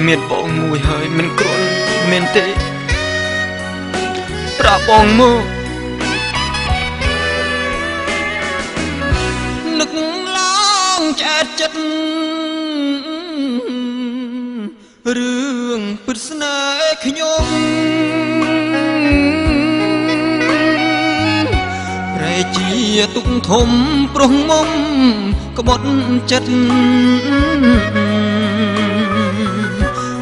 មានបងមួយហើយមិនគ្រាន់មែនទេប្រាប់បងមកនឹកឡងឆ្អែតចិត្តរឿងពិតស្នេហ៍ខ្ញុំប្រែជាទុកធំប្រុសមុំក្បត់ចិត្ត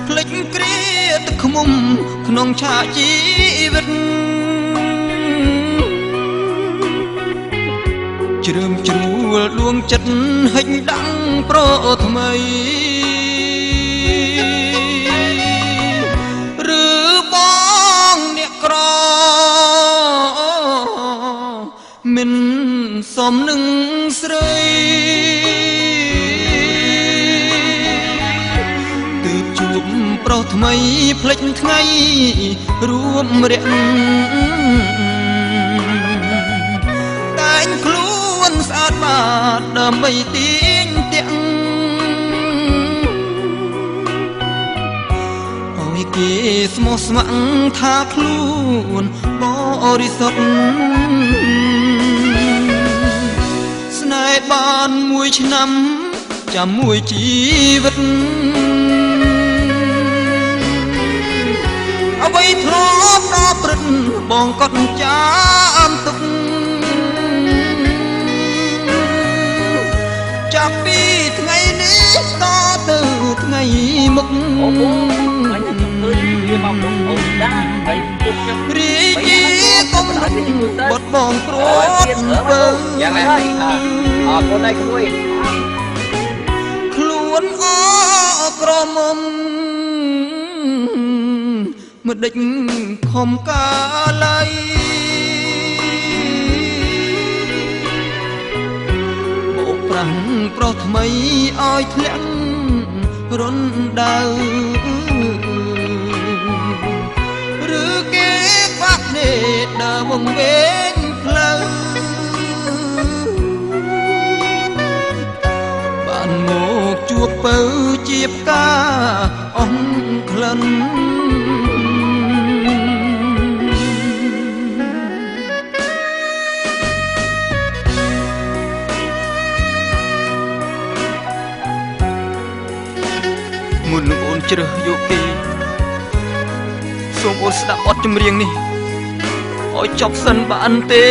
ភ្លេចគ្រាទឹកខ្មុំក្នុងឆាកជីវិតជ្រើមជ្រួលដួងចិត្តហិចដាំងប្រថ្មីឬបងអ្នកក្រមិនសមនឹងស្រីទើបជួបប្រុសថ្មីភ្លេចថ្ងៃរួមរាក់តែងខ្លួនស្អាតបាតដើម្បីទាញទាក់ឲ្យគេស្មោះស្ម័គ្រថាខ្លួនបរិសុទ្ធស្នេហ៍បានមួយឆ្នាំចាំមួយជីវិតអ្វីធ្លាប់ដល់ព្រឹកបងកត់ចាំទុកចាប់ពីថ្ងៃនេះតទៅថ្ងៃមុខរីជីកុំបត់បងព្រួតបើយ៉ាងណាអរគុណឲ្យក្មួយខ្លួនអក្រមុំមិនដេចខំកាឡៃបោកប្រាំងប្រុសថ្មីឲ្យធ្លាក់រនដៅឬគេខ្វាក់នេដើរវងវែងផ្លូវបានមកជួបពៅជាផ្កាអស់ក្លិនមុននឹងអូនជ្រើសយកគេសូមអូនស្ដាប់បទចម្រៀងនេះឲ្យចប់សិនបានទេ